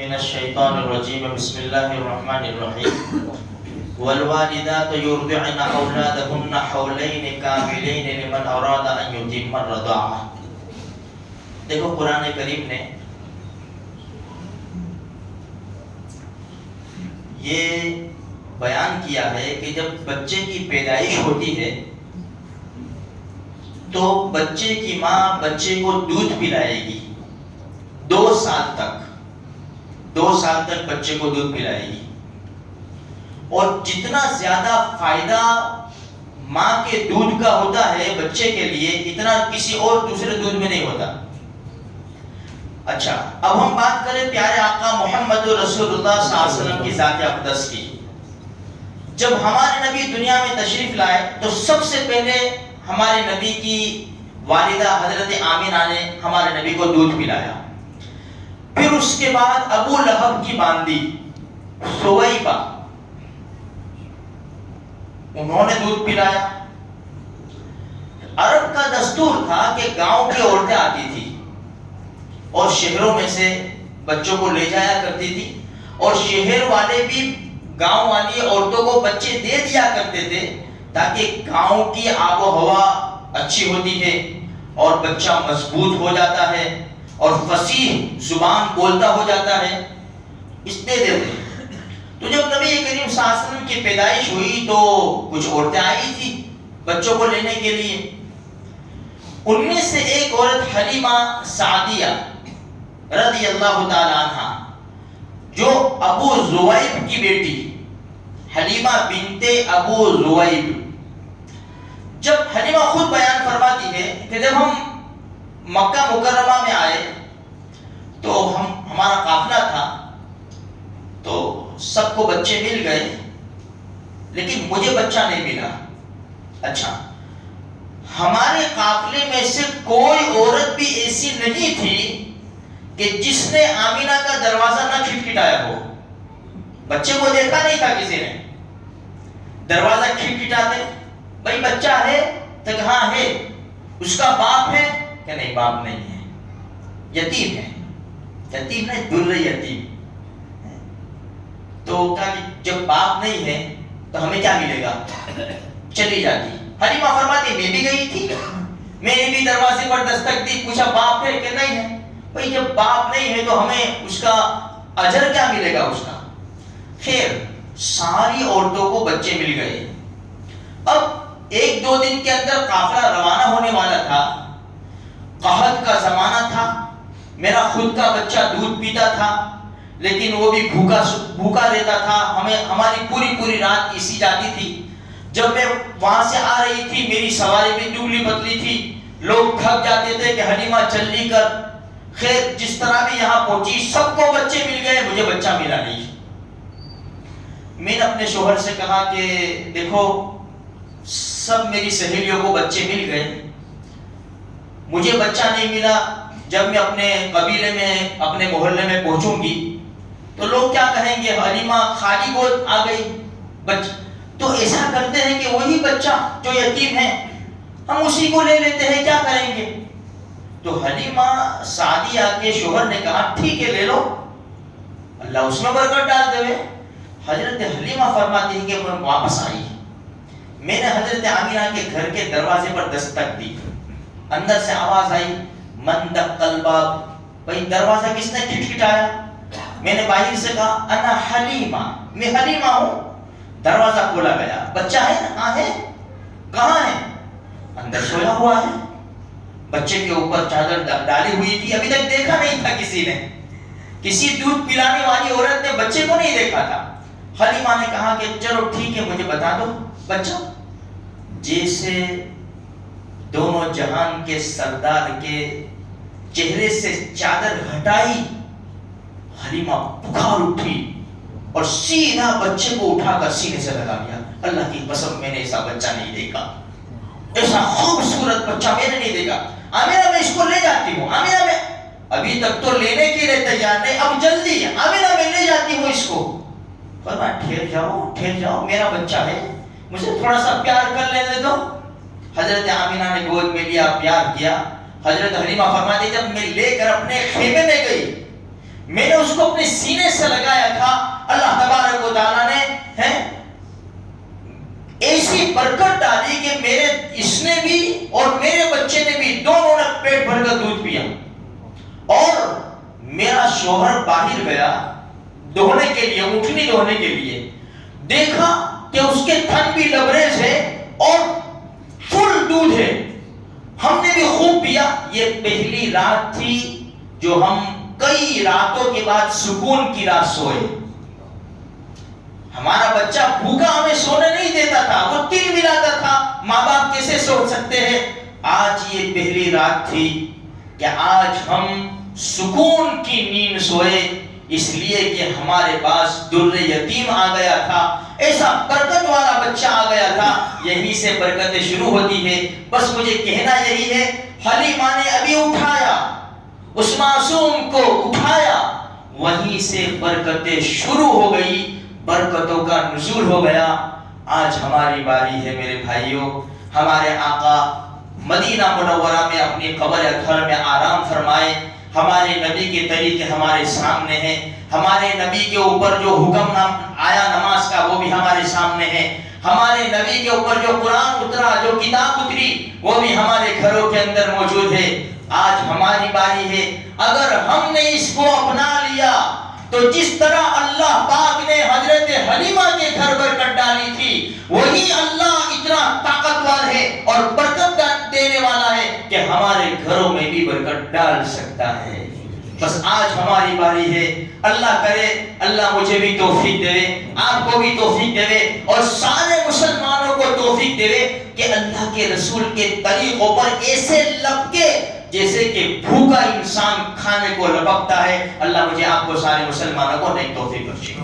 من الشیطان الرجیم بسم اللہ الرحمن الرحیم والوالدات یرضعن اولادهن حولین کاملین لمن اراد ان یتم الرضاعہ۔ دیکھو قرآن کریم نے یہ بیان کیا ہے کہ جب بچے کی پیدائش ہوتی ہے تو بچے کی ماں بچے کو دودھ پلائے گی 2 سال تک بچے کو دودھ پلائے گی، اور جتنا زیادہ فائدہ ماں کے دودھ کا ہوتا ہے بچے کے لیے اتنا کسی اور دوسرے دودھ میں نہیں ہوتا۔ اچھا، اب ہم بات کریں پیارے آقا محمد رسول اللہ صلی اللہ علیہ وسلم کی ذات اقدس کی۔ جب ہمارے نبی دنیا میں تشریف لائے تو سب سے پہلے ہمارے نبی کی والدہ حضرت آمینہ نے ہمارے نبی کو دودھ پلایا، پھر اس کے بعد ابو لہب کی باندی سویبہ انہوں نے دودھ پلایا۔ عرب کا دستور تھا کہ گاؤں کی عورتیں آتی تھی اور شہروں میں سے بچوں کو لے جایا کرتی تھی، اور شہر والے بھی گاؤں والی عورتوں کو بچے دے دیا کرتے تھے تاکہ گاؤں کی آب و ہوا اچھی ہوتی ہے اور بچہ مضبوط ہو جاتا ہے اور فصیح زبان بولتا ہو جاتا ہے، اس دے دیتے۔ تو جب نبی کریم صلی اللہ علیہ وسلم کی پیدائش ہوئی تو کچھ عورتیں آئی تھی بچوں کو لینے کے لیے۔ ان میں سے ایک عورت حلیمہ سعدیہ رضی اللہ تعالی عنہ، جو ابو زویب کی بیٹی حلیمہ بنت ابو زویب، جب حلیمہ خود بیان فرماتی ہے کہ جب ہم مکہ مکرمہ میں آئے تو ہمارا قافلہ تھا تو سب کو بچے مل گئے لیکن مجھے بچہ نہیں ملا۔ اچھا، ہمارے قافلے میں سے کوئی عورت بھی ایسی نہیں تھی کہ جس نے آمینہ کا دروازہ نہ کھٹکھٹایا ہو۔ بچے کو دیکھا نہیں تھا کسی نے، دروازہ کھٹکھٹاتے، بھائی بچہ ہے تو کہاں ہے، اس کا باپ ہے کہ نہیں، باپ نہیں ہے، یتیم ہے، یتیم نہیں در یتیم۔ تو کہا کہ جب باپ نہیں ہے تو ہمیں کیا ملے گا، چلی جاتی۔ حلیمہ فرماتی میں بھی گئی تھی، میں نے بھی دروازے پر دستک دی، پوچھا باپ ہے کہ نہیں ہے، بھائی جب باپ نہیں ہے تو ہمیں اس کا اجر کیا ملے گا اس کا۔ خیر، ساری عورتوں کو بچے مل گئے۔ اب 1-2 دن کے اندر قافلہ روانہ ہونے والا تھا، قحط کا زمانہ تھا، میرا خود کا بچہ دودھ پیتا تھا لیکن وہ بھی بھوکا رہتا تھا، ہماری پوری رات اسی جاتی تھی۔ جب میں وہاں سے آ رہی تھی میری سواری بھی دبلی پتلی تھی، لوگ تھک جاتے تھے کہ حلیمہ جلدی کر۔ خیر، جس طرح بھی یہاں پہنچی سب کو بچے مل گئے، مجھے بچہ ملا نہیں۔ میں نے اپنے شوہر سے کہا کہ دیکھو سب میری سہیلیوں کو بچے مل گئے، مجھے بچہ نہیں ملا۔ جب میں اپنے قبیلے میں اپنے محلے میں پہنچوں گی تو لوگ کیا کہیں گے، حلیمہ خالی گود آ گئی۔ تو ایسا کرتے ہیں کہ وہی بچہ جو یتیم ہے ہم اسی کو لے لیتے ہیں، کیا کریں گے۔ تو حلیمہ سعدیہ کے شوہر نے کہا ٹھیک ہے لے لو، اللہ اس میں برکت ڈال دے۔ حضرت حلیمہ فرماتی ہے کہ میں واپس آئی، میں نے حضرت آمینہ کے گھر کے دروازے پر دستک دی، اندر سے آواز آئی من دق الباب، بھائی دروازہ کس نے کھٹکھٹایا۔ میں نے باہر سے کہا انا حلیمہ، میں حلیمہ ہوں۔ دروازہ کھولا گیا، بچہ ہے نا، ہاں ہے، کہاں ہے، اندر سویا ہوا ہے، بچے کے اوپر چادر ڈالی ہوئی تھی، ابھی تک دیکھا نہیں تھا کسی نے، کسی دودھ پلانے والی عورت نے بچے کو نہیں دیکھا تھا۔ حلیمہ نے کہا کہ چلو ٹھیک ہے مجھے بتا دو بچہ۔ جیسے دونوں جہان کے سردار کے چہرے سے چادر ہٹائی، حلیمہ بخار اٹھی اور سیدھا بچے کو اٹھا کر سینے سے لگا دیا۔ اللہ کی قسم میں نے ایسا بچہ نہیں دیکھا، ایسا خوبصورت بچہ میں نے نہیں دیکھا۔ آمینہ میں اس کو لے جاتی ہوں، آمینہ میں ابھی تک تو لینے کے لیے تیار نہیں، اب جلدی ہے، آمینہ میں لے جاتی ہوں اس کو۔ فرمایا ٹھہر جاؤ میرا بچہ ہے، مجھے تھوڑا سا پیار کر لینے دو۔ حضرت آمینہ نے گود میں لیا، پیار کیا۔ حضرت حلیمہ فرماتی جب میں لے کر اپنے خیمے میں گئی میں نے اس کو اپنے سینے سے لگایا تھا، اللہ تبارک و تعالیٰ نے ایسی برکت ڈالی کہ اس نے بھی اور میرے بچے نے بھی دونوں نے پیٹ بھر کر دودھ پیا. اور میرا شوہر باہر گیا دھونے کے لیے، اٹھنی دھونے کے لیے، دیکھا کہ اس کے تھن بھی لبریز ہے اور فل دودھ ہے. ہم نے بھی خوب پیا. یہ پہلی رات تھی جو ہم کئی راتوں کے بعد سکون کی رات سوئے. ہمارا بچہ بھوکا ہمیں سونے نہیں دیتا تھا، وہ تل ملاتا تھا. ماں باپ کیسے سو سکتے ہیں؟ آج یہ پہلی رات تھی کہ آج ہم سکون کی نیند سوئے، اس لیے کہ ہمارے پاس در یتیم آ گیا تھا، ایسا برکت والا بچہ آ گیا تھا. یہیں سے برکتیں شروع ہوتی ہے. بس مجھے کہنا یہی ہے، حلیمہ نے ابھی اٹھایا، اس معصوم کو اٹھایا، وہیں سے برکتیں شروع ہو گئی، برکتوں کا نزول ہو گیا. آج ہماری باری ہے میرے بھائیوں. ہمارے آقا مدینہ منورہ میں اپنی قبر اطہر میں آرام فرمائے. ہمارے نبی کے طریقے ہمارے سامنے ہیں. ہمارے نبی کے اوپر جو حکم آیا نماز کا وہ بھی ہمارے سامنے ہے. ہمارے نبی کے اوپر جو قرآن اترا، جو کتاب اتری، وہ بھی ہمارے گھروں کے اندر موجود ہے. آج ہماری باری ہے. اگر ہم نے اس کو اپنا لیا تو جس طرح اللہ پاک نے حضرت حلیمہ کے گھر برکت ڈالی تھی، وہی اللہ اتنا طاقتور ہے اور برکت دینے والا ہے کہ ہمارے گھروں میں بھی برکت ڈال سکتا ہے. بس آج ہماری باری ہے. اللہ کرے اللہ مجھے بھی توفیق دے، آپ کو بھی توفیق دے اور سارے مسلمانوں کو توفیق دے کہ اللہ کے رسول کے طریقوں پر ایسے لپکے جیسے کہ بھوکا انسان کھانے کو لپکتا ہے. اللہ مجھے آپ کو سارے مسلمانوں کو نیک توفیق بخشے.